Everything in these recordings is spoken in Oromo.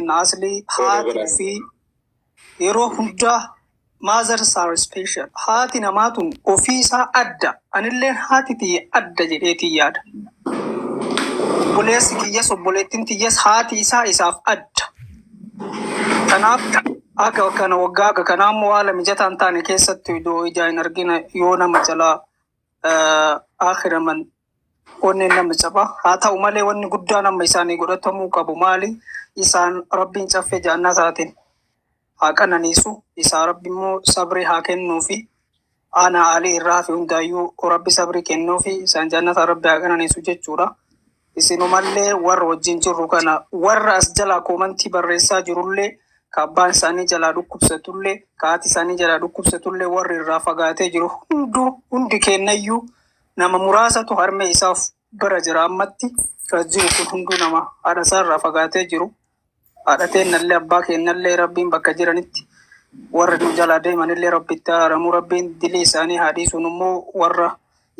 asli haati fi yeroo hunda mothers are special. Haati namaatun ofiisaa adda. Anilleen haati tiyya adda jedheetii yaada. Obboleessi kiyyas obboleettiin tiyyas haati isaaf adda. Kanaaf akka kana waggaa akka kanaa immoo haala mijataan taane keessatti iddoo ijaa hin argina yoo nama jalaa akhiraman onneen nama caba. Haa ta'u malee wanni guddaa nama isaanii godhatamuu qabu maali? Isaan rabbiin caffee jaannaa taateen haa qananiisu. Isaa rabbi immoo sabrii haa kennuufi ana alii irraa fi hundaayyuu rabbi sabrii kennuufi isaan jaannata rabbi haa qananiisu jechuudha. Isinumallee warra wajjin jirru kana warra as jalaa koomantii barreessaa jirullee kaabbaan isaanii jalaa dhukkubsatullee kaati isaanii jalaa dhukkubsatullee warri irraa fagaatee jiru hundi kennayyuu nama muraasatu harmee isaaf bara jira ammatti kas jiru kun hunduu nama haadha isaa irraa fagaatee jiru. Haadha teennallee abbaa keennallee rabbiin bakka jiranitti warra nu jalaa deemanillee rabbitti araramuu rabbiin dilii isaanii haadhiisuun immoo warra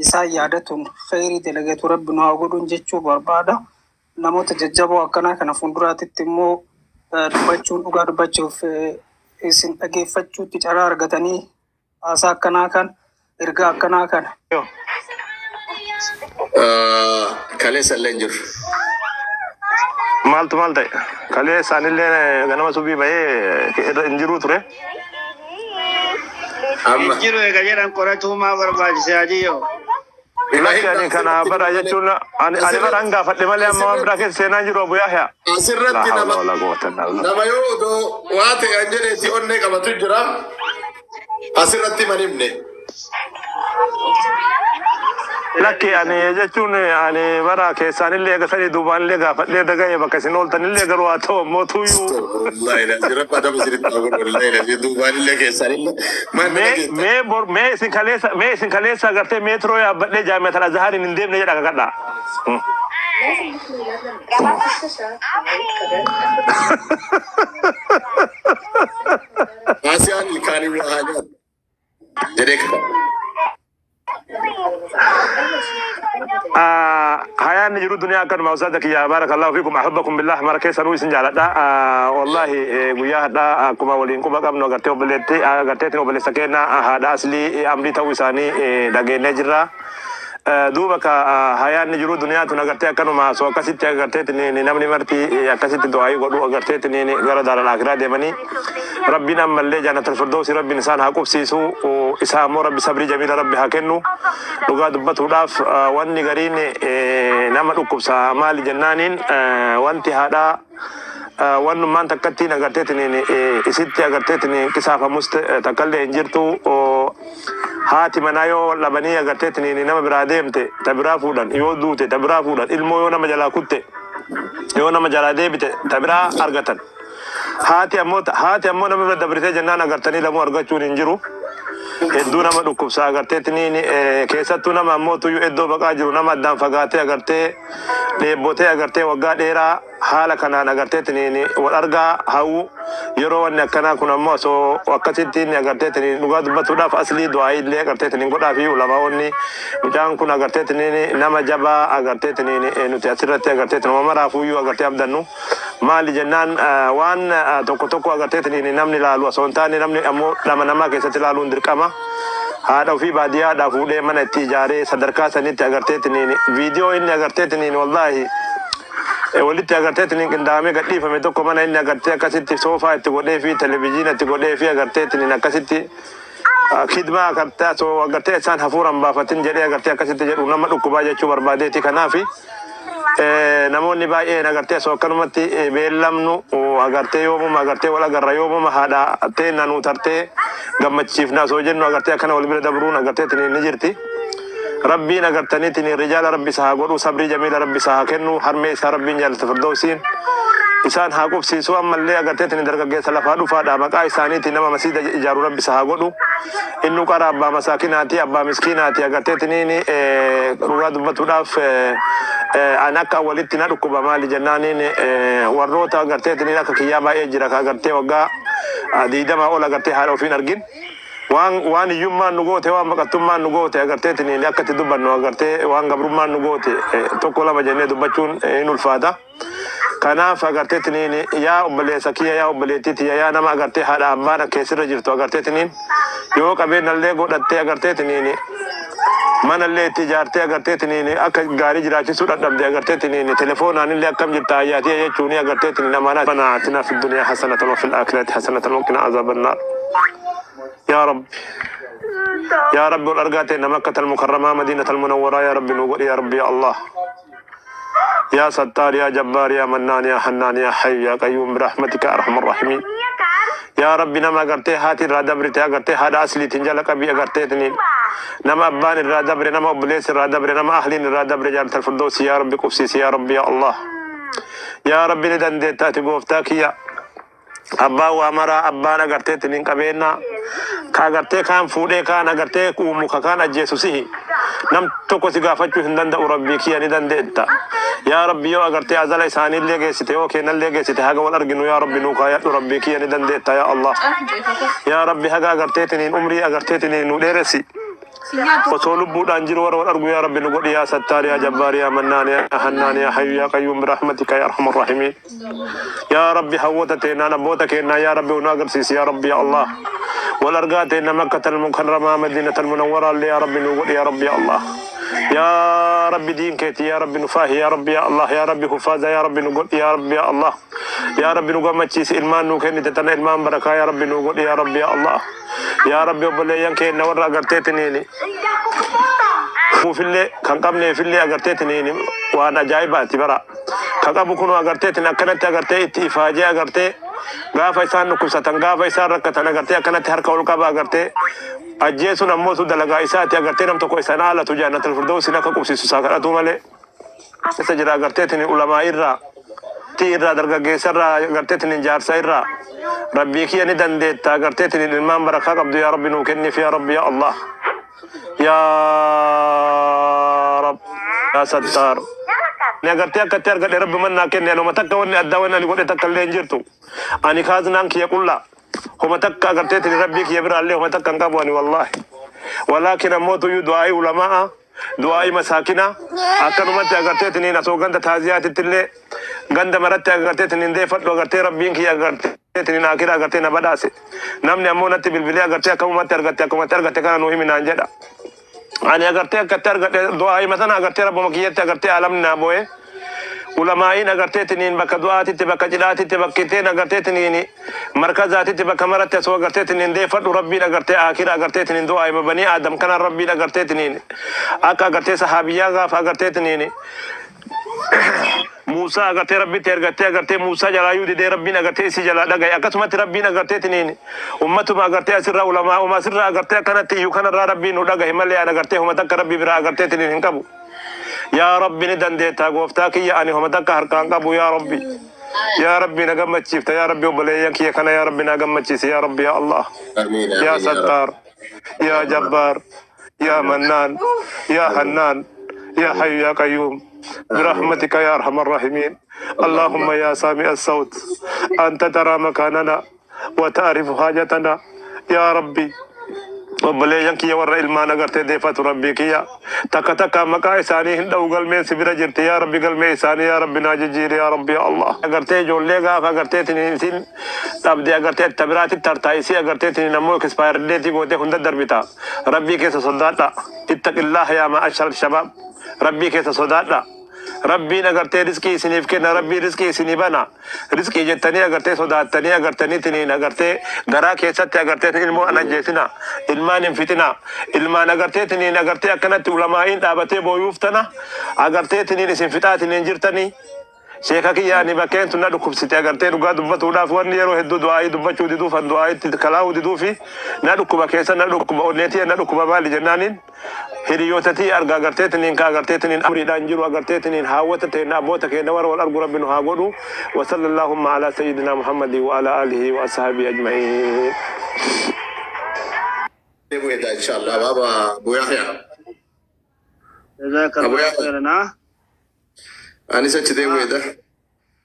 isaan yaadatuun khayrii dalagatu rabbi nu haa godhuun jechuu barbaada. Namoota jajjaboo akkanaa kana fuulduraatitti immoo dubbachuun dhugaa dubbachuuf isin dhageeffachuutti carraa argatanii haasaa akkanaa kan ergaa akkanaa kana. Kaleessa illee hin jiru. Maaltu maal ta'e? Kaleessa anillee ganama subii bahee hin jiru ture. Amma jiru egaa jedhan qoratuumaa barbaachise ajiyyoo. Ilaahi ani kana bara jechuun ani bara hangaafadhe malee amma waan biraa keessa seenaa jiru Abu Yahya. asirratti nama yoo odoo waa ta'e an jedheeti onnee qabatu jira. Asirratti manimne. Lakki ani jechuun ani bara keessaanillee agasanii duubaanillee gaafadhee daga'ee bakka isin ooltanillee garuu haa ta'u mootuyyuu. Wallahi na jira pada misiri tahu wallahi na duubaanillee keessaanillee. Mee isin kaleessa agartee meetiroo yaabbadhee jaami'atul Azhariin hin deemne jedha kakadha. Asiaan ilkaanii waa hajaan. Jedhee kakadha. حياة نجرو الدنيا أكثر ما وصلتك يا بارك الله فيكم أحبكم بالله مرة سنوي سنجالة دا والله ويا دا كما ولين كما قبل نقطة وبلتي قطة وبلسكينا هذا أصلي أمري توساني دعى نجرا دوبا حياة نجرو الدنيا تنقطة كانوا ما سو كسيت قطة نمني مرتي كسيت دعائي قدو قطة غير دار الآخرة دمني ربنا ملء جنة الفردوس رب إنسان هاكوب سيسو وإسحام رب صبري جميل رب هاكنو لقى دبت وداف واني قرين نما ركوب سامال جنانين وانتي هذا وان ما تكتين أقرتني إستي أقرتني كسافة مست تكلم إنجرتو هاتي منايو لبني أقرتني نما برادمت تبرا فودان يودوت تبرا فودان المو يونا مجلا كت يونا مجلا ديبت تبرا أرغتن هاتي أمو نما بدبرتي جنان أقرتني لمو أرغتشون إنجرو hedduu nama dhukkubsaa agarteetiniin keessattuu nama ammoo tuyyuu iddoo baqaa jiru nama addaan fagaatee agartee dheebotee agartee waggaa dheeraa haala kanaan agarteetiniin wal argaa hawwu yeroo wanni akkanaa kun ammoo osoo akkasittiin agarteetiniin dhugaa dubbatuudhaaf aslii du'aayii illee agarteetiniin godhaa fi ulamaa'onni mucaan kun agarteetiniin nama jabaa agarteetiniin nuti asirratti agarteetiniin maraafuu agartee abdannu maali jennaan waan tokko agarteetiniin namni ilaalu osoo hin taane namni ammoo lama namaa keessatti ilaaluun dirqama. Haadha ofii baadiyyaadhaa fuudhee mana itti ijaaree sadarkaa sanitti agarteetiniin viidiyoo inni agarteetiniin wallahi walitti agarteetiniin qindaamee gadhiifame tokko mana inni agartee akkasitti soofaa itti godhee fi televizyiina itti godhee fi agarteetiniin akkasitti khidmaa agartee osoo agartee isaan hafuuran baafatin jedhee agartee akkasitti jedhu nama dhukkubaa jechuu barbaadeeti kanaafi namoonni baay'een agartee osoo akkanumatti beellamnu agartee yoomuma agartee wal agarra yoomuma haadha teenna nuu tartee gammachiifna osoo jennu agartee akkana wal bira dabruun agarteetiniin ni jirti. Rabbiin agartaniitiin rijaala rabbi isaa godhu sabrii jamiila rabbi isaa kennu harmee isaa rabbiin jaalata firdoosiin isaan haa qubsiisu ammallee agarteetiin dargaggeessa lafaa dhufaadha maqaa isaaniitiin nama masiida ijaaru rabbi isaa godhu innu qara abbaa masaakinaati abbaa miskiinaati agarteetiniin dhugaa dubbatuudhaaf an akka walitti na dhukkuba maali jennaaniin warroota agarteetiniin akka kiyyaa baay'ee jira agartee waggaa diidamaa ol agartee haadha ofiin argin waan iyyummaan nu goote waan baqattummaan nu goote agarteetiniin akkatti dubbannu agartee waan gabrummaan nu goote tokko lama jennee dubbachuun hin ulfaata. kanaaf agarteetiniin yaa obboleessa kiyya yaa obboleettiiti yaa nama agartee haadha abbaan keessirra jirtu agarteetiniin yoo qabeenyallee godhattee agarteetiniin manallee itti ijaartee agarteetiniin akka gaarii jiraachisuu dadhabde agarteetiniin telefoonaaanillee akkam jirta ayyaatee jechuun agarteetiniin amaanaa bana atina fi duniyaa hasanatan wa fil aakhirati hasanatan wa qina azaaban naar yaa rabbi يا رب والأرقاتنا مكة المكرمة مدينة المنورة يا رب نقول يا رب يا الله يا ستار يا جبار يا منان يا حنان يا حي يا قيوم برحمتك أرحم الراحمين يا رب نما قرتي هاتي الرادبرتي قرتي هذا أصلي تنجلك أبي قرتي تنين نما أبان الرادبر نما أبليس الرادبر نما أهلين الرادبر جانت الفردوس يا رب قفسيس يا رب يا الله يا رب ندن ديتاتي قوفتاك يا أبا وامرا أبانا قرتي تنين قبينا كاغرتي كان فودي كان اغرتي كومو كان اجيسوسي نم توكو سيغافتو هندن دا ربي كي اني دن دتا يا ربي يو اغرتي ازل اساني ليغي سيتي او كين ليغي سيتي هاغا ولرغنو يا ربي نوكا يا ربي كي اني دن دتا يا الله يا ربي هاغا اغرتي تنين عمري اغرتي تنين نو ديرسي وصول بودان جير ور ارغو يا ربي نغودي يا ستار يا جبار يا منان يا حنان يا حي يا قيوم برحمتك يا ارحم الراحمين يا ربي حوتتنا نبوتك يا ربي وناغرسيس يا ربي يا الله والأرقات إن مكة المكرمة مدينة المنورة اللي يا رب نقول يا رب يا الله يا رب دين كيتي يا رب نفاه يا رب يا الله يا رب حفاظة يا رب نقول يا رب يا الله يا رب نقول مجلس إلمان نوكني تتنا إلمان بركة يا رب نقول يا رب يا الله يا رب يبلي ينكي نور أقرتيتني في اللي كان قبل في اللي أقرتيتني وأنا جايبات برا كان قبل كانوا أقرتيتني أكنت أقرتيت إفاجة أقرتي غافا إسان نكوساتن غافا إسان ركتن أغرتي أكنت هركا ولقابا أغرتي أجيسو نموسو دلقا إساتي أغرتي نمتكو إسان آلة جانة الفردوس نكا كوسيسو ساكراتو مالي سجرا أغرتي تني علماء إرّا تي إرّا درقا قيسر أغرتي تني جارسا إرّا ربي كي ندن ديتا أغرتي تني الإمام بركا قبضو يا ربي نوكني في يا رب يا الله يا رب يا ستار نغرتي أكتر قد رب من ناكني أنو متكا وني أدوين أني قد تكالي انجرتو أني خازنان كي يقول لا هم تكا قرتيت ربي كي يبرع عليه هم تكا نقبواني والله ولكن أموت دعائي علماء دعائي مساكنا أكن مت قرتيتني نسو غند تازيات تلي غند مرت قرتيتني ندفت وقرتي ربي كي قرتيتني ناكرا قرتينا بداسي نمني أمونت بالبلي قرتي كم مت كان نوهي من أنجدا أنا قرتي كتر دعائي مثلا قرتي رب مكيت قرتي عالمنا بوي علماء أغرتيتنين بك دعاتي تبك جلاتي تبكتين أغرتيتنين مركزاتي تبك مرت سو أغرتيتنين ديفت ربي أغرتي آخر أغرتيتنين دعاء بني آدم كان ربي أغرتيتنين أكا أغرتي صحابيا غاف أغرتيتنين موسى أغرتي ربي أغرتي موسى جلايو دي ربي أغرتي سي جلا دغاي أكسمت ربي أغرتيتنين أمته ما أغرتي سر علماء وما سر أغرتي كانت يكن ربي نو دغاي ملي أغرتي هم تك ربي برا أغرتيتنين هنكبو يا ربي ندن ديتا غوفتاك يا اني هم دك هركان قبو يا ربي يا ربي نغم تشيفت يا ربي وبليك يا كنا يا ربي نغم تشيس يا ربي يا الله آمين يا ستار يا جبار يا منان يا حنان يا حي يا قيوم برحمتك يا ارحم الراحمين اللهم يا سامع الصوت انت ترى مكاننا وتعرف حاجتنا يا ربي وبلي ينكي ورا إلمان أغرتي ديفات ربي كيا تكا تكا مكا إساني هندو قلمي سبرا جرتي يا ربي قلمي إساني يا ربي ناجي يا ربي يا الله أغرتي جون ليغا أغرتي تنين تبدي أغرتي تبراتي ترتايسي أغرتي تنين نمو كسباير ديتي قوتي هند دربتا ربي كيس صداتا اتق الله يا معشر الشباب ربي كيس صداتا ربي نغرتي رزقي سنيف كنا ربي رزقي سنيبنا رزقي جتني أغرتي صداتني أغرتني تنين أغرتي غرا كيست أغرتي علمو أنا جيسنا ilmaan fitina ilmaan agarteetiniin agartee akkanatti ulamaa'iin dhaabatee booyuuftana agarteetiniin isin fixaatiniin jirtanii sheeka kiyyaani bakkeen tunna dhukkubsite agartee dhugaa dubbatuudhaaf wanni yeroo hedduu du'aa'ii dubbachuu diduuf an du'aa'itti kalaa'uu diduufi na dhukkuba keessa na dhukkuba onneetii na dhukkuba maali jennaaniin hiriyootatii arga agarteetiniin ka agarteetiniin amriidhaan jiru agarteetiniin haawwata ta'e abboota keenya warra wal argu rabbi nu haa godhu wa sallallahu ala sayyidina muhammadin wa ala alihi wa ashaabihi ajma'iin إن شاء الله بابا أبو يحيى جزاك أبو الله يحيى خيرا. أنا سأجد ويدا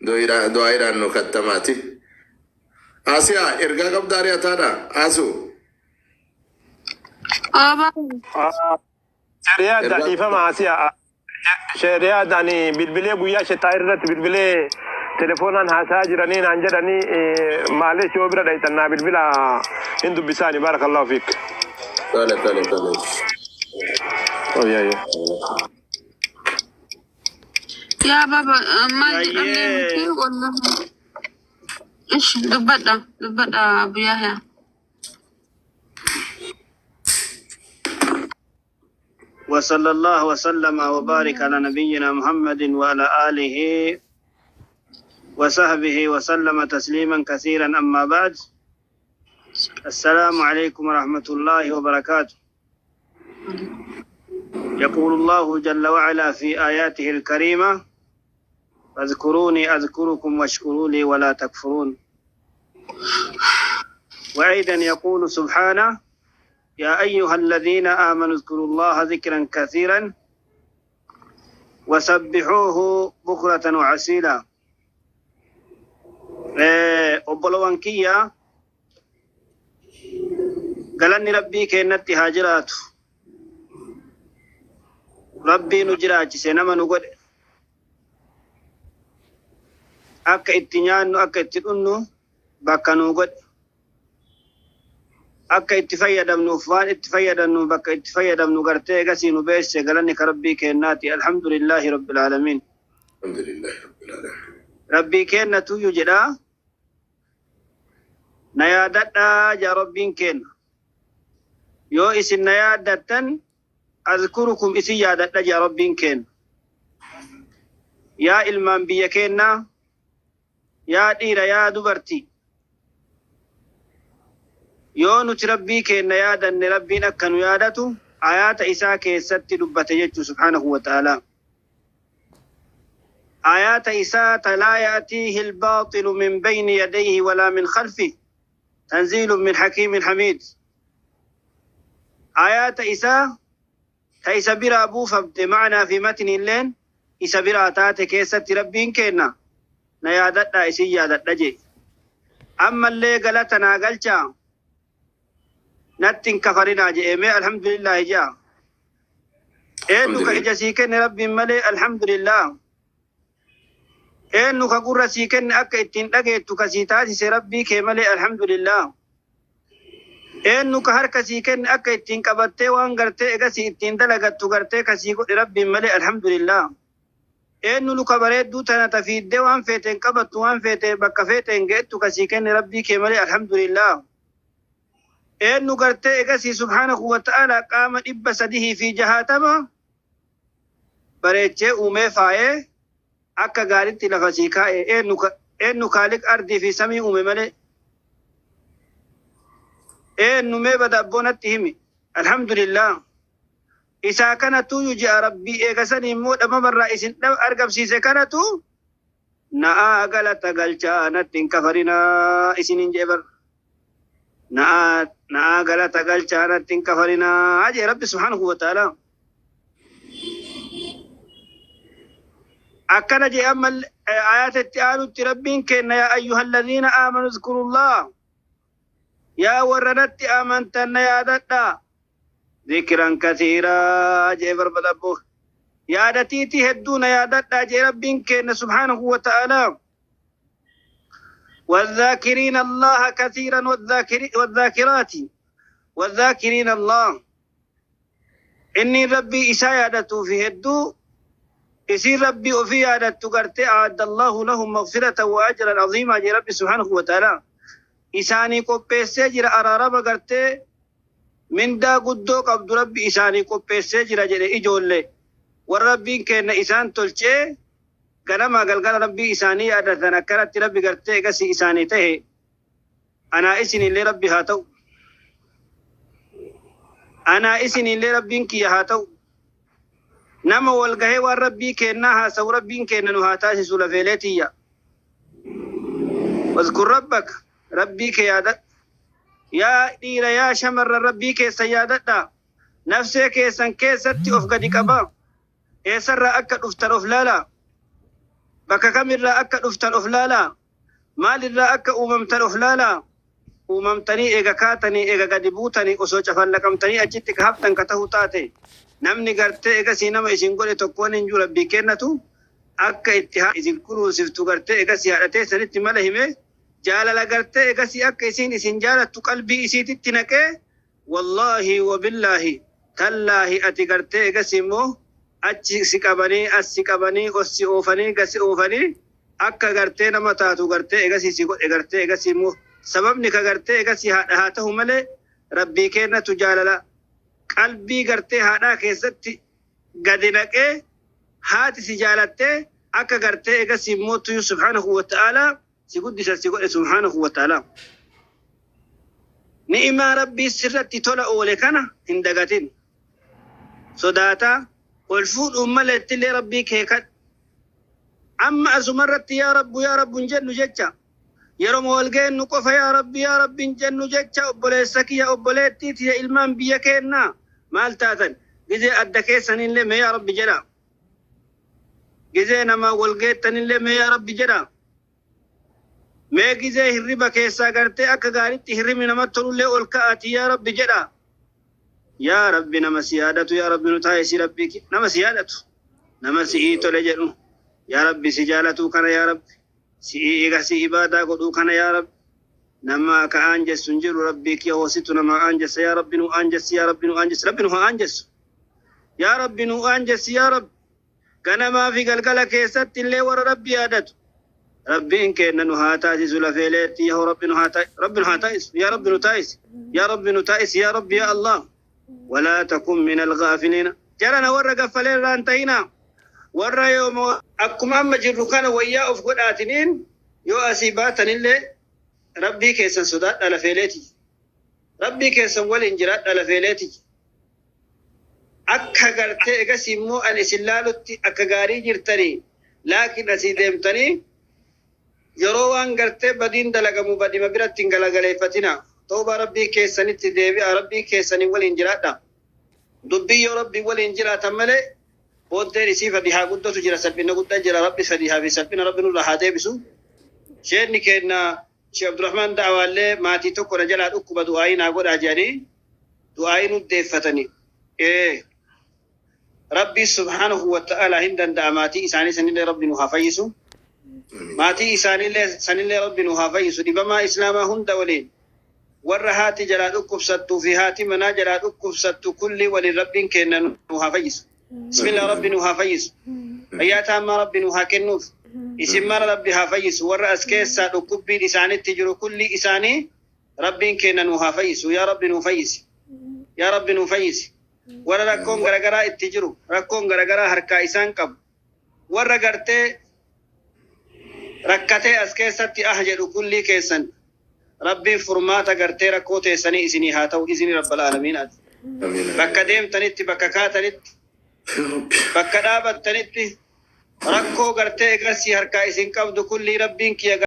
دويرا إنه كتماتي آسيا إرجع قبضاري أتانا آسو شريعة داني فما آسيا شريعة داني بالبلي بويا شتايرت بالبلي تليفونا هساجرني نانجرني معلش وبرا دايتنا بالبلا هندو بساني بارك الله فيك. تالي يا يا بابا ما أمي والله إيش دبدا أبو يحيى. وصلى الله وسلم وبارك على نبينا محمد وعلى آله وصحبه وسلم تسليما كثيرا. أما بعد، السلام عليكم ورحمة الله وبركاته. يقول الله جل وعلا في آياته الكريمة: فاذكروني أذكركم واشكروا لي ولا تكفرون. وأيضا يقول سبحانه: يا أيها الذين آمنوا اذكروا الله ذكرا كثيرا وسبحوه بكرة وعسيلا. أبلوان كيا قالني ربي كينتي هاجرات ربي نجراج سينما نقول أكا اتنيان أكا اتنو بكا نقول أكا اتفايدمنو فان اتفايدمنو بكا اتفايدمنو قرتي قسي نبيس قالني كربي كيناتي. الحمد لله رب العالمين. الحمد لله رب العالمين. ربي كيناتو يجدا نيادتا جا ربين كين يو اسن نيادتن أذكركم إسي يادتا جا ربين كين. يا إلمان بيا كينا يا ديرا يا دبرتي يو نت ربي كينا يادن ربين أكن يادتو آيات إساء كيست دبت يجو سبحانه وتعالى. آيات إساء لا يأتيه الباطل من بين يديه ولا من خلفه تنزيل من حكيم حميد. آيات إساء تيسبر أبو فبت معنا في متن اللين إسبر آتات كيست ربين كينا نيادتنا إسي يادتنا جي. أما اللي قلتنا قلتا نتن كفرنا جي إيمي الحمد لله جاء إنو كإجاسيكن ربي ملي الحمد لله. إنو كقرر سيكن أكا إتين لقيتو كسيتاتي سي ربي كملي الحمد لله. إنو كهركا سيكن أكا إتين كبتي وانغرتي إغسي إتين دلغتو غرتي كسيكو ربي ملي الحمد لله. إنو لو كبريت دو تانا تفيد دي وان فيتين كبتو وان فيتين بكا فيتين جيتو كسيكن ربي كملي الحمد لله. إنو غرتي إغسي سبحانه وتعالى قام إبسده في جهاتما بريتشي أومي فايه akka gaaritti lafa sii kaa'e eenyu kaaliq ardii fi samii uume malee eenyu mee bada abboonatti himi. alhamdulillah isaa kanatu yuji'a rabbii eegasan immoo dhamamarraa isin argamsiise kanatu na'aa galata galchaa natti hin kafarinaa isinin jeebar na'aa galata galchaa natti hin kafarinaa jee rabbi subhanahu wa ta'ala. أكنا جي أما آيات التعالى ربين كنا يا أيها الذين آمنوا اذكروا الله يا وردت آمنتنا يا دتا ذكرا كثيرا جي بربدبو يا دتيتي هدونا يا دتا جي ربين كنا سبحانه وتعالى والذاكرين الله كثيرا والذاكرات والذاكرين الله إني ربي إسايادته في هدو يسير ربي وفي هذا تقرتي أعد الله لهم مغفرة وأجرا عظيما جي ربي سبحانه وتعالى. إساني کو پیسے جرا أرارب قرتي من دا قدوك عبد ربي إساني کو پیسے جرا جرا إجول لي والربي كأن إسان تلچه قنما قلقل ربي إساني أدتنا كرت ربي قرتي قسي إساني ته أنا إسني اللي ربي هاتو أنا إسني اللي ربي كي هاتو نما والغه والربي كنا سو ربي كنا نهاتاس سلفيلتيا. واذكر ربك ربي كيادت يا دير يا شمر ربي كسيادتا نفسك سن كستي افغدي كبا اسر اكد افتر افلالا بك كمر اكد افتر افلالا مال اك اممتر افلالا اممتني ايغا كاتني ايغا غدبوتني اسو چفلكمتني اجتك هفتن كتهوتاتي namni gartee egasii nama isin godhe tokkoon hin jiru rabbii kennatu akka itti isin kunuunsiftu gartee egasii haadhatee sanitti mala hime jaalala gartee egasii akka isin jaalattu qalbii isiititti naqee wallaahi wabillaahi tallaahi ati gartee egasii immoo achi si qabanii as si qabanii os si oofanii gasi oofanii akka gartee nama taatu gartee egasii si godhe gartee egasii immoo sababni ka gartee egasii haadha haa ta'u malee rabbii kennatu jaalala qalbii gartee haadhaa keessatti gadi naqee haati si jaalattee akka gartee egasii mootu subhanahu wa ta'ala si guddisa si godhe subhanahu wa ta'ala ni'imaa rabbii sirratti tola oole kana hin dagatin sodaata ol fuudhuun maleetti illee rabbii kee kadhu amma asumarratti yaa rabbu hin jennu jecha yeroo wal geennu qofa yaa rabbi hin jennu jecha obboleessa kiyya obboleettiiti ya ilmaan biyya keenna maal taatan gizee adda keessanillee mee yaa rabbi jedha gizee nama wal geettanillee mee yaa rabbi jedha mee gizee hirriba keessaa gartee akka gaaritti hirribni namatti tolullee ol ka'aati yaa rabbi jedha yaa rabbi nama si yaadatu yaa rabbi nu taa'isi rabbi nama si yaadatu nama si'ii tole jedhu yaa rabbi si jaalatu kana yaa rabbi si'ii egasii ibaadaa godhuu kana yaa rabbi nama ka aanjessu hin jiru rabbii kiyya hoositu nama aanjessa yaa rabbi nu aanjessi yaa rabbi nu aanjessi rabbi nu haa aanjessu yaa rabbi nu aanjessi yaa rabbi ganamaa fi galgala keessatti illee warra rabbi yaadatu rabbiin kenna nu haa taasisu lafeeleetti yaa rabbi nu haa taasisu yaa rabbi nu taasisi yaa rabbi nu taasisi yaa rabbi yaa Allah ولا تكن من الغافلين جرنا ورا غفلين ران تينا ورا يوم اكما مجرو كان ويا اوف غداتنين يو اسيباتن اللي ربي كيسن سودات على فيلتي ربي كيسن ولنجرات على فيلتي akka gartee egas immoo an isin laalutti akka gaarii jirtanii laakiin asii deemtanii yeroo waan gartee badiin dalagamu badima biratti hin galagaleeffatina tooba rabbii keessanitti deebi'a rabbii keessanii waliin jiraadha dubbii yoo rabbii waliin jiraatan malee booddeen isii fadihaa guddatu jira salphina guddaa jira rabbi fadihaa fi salphina rabbi nurra haa deebisu sheenni keenna Sheekh Abdurrahmaan Da'awaallee maatii tokko na jalaa dhukkuba du'aayii naa godhaa jedhanii du'aayii nu deeffatanii rabbi subhanahu wa ta'ala hin danda'a maatii isaanii sanillee rabbi nu haa fayyisu maatii isaanillee sanillee rabbi nu haa fayyisu dhibamaa islaamaa hunda waliin warra haati jalaa dhukkubsattuu fi haati manaa jalaa dhukkubsattu kulli waliin rabbiin kenna nu haa fayyisu bismillah rabbi nu haa fayyisu fayyaa taammaa rabbi nu haa kennuuf isin mara rabbi haa fayyisu warra as keessaa dhukkubbiin isaanitti jiru kulli isaanii rabbiin kenna nu haa fayyisu yaa rabbi nu fayyisi yaa rabbi nu fayyisi warra rakkoon garagaraa itti jiru rakkoon garagaraa harkaa isaan qabu warra gartee rakkatee as keessatti jedhu kulli keessan rabbiin furmaata gartee rakkoo teessanii isinii haa ta'u isinii rabbal aalamiin bakka deemtanitti bakka kaatanitti bakka dhaabattanitti rakkoo gartee egasii harkaa isin qabdu kulli rabbiin kiyya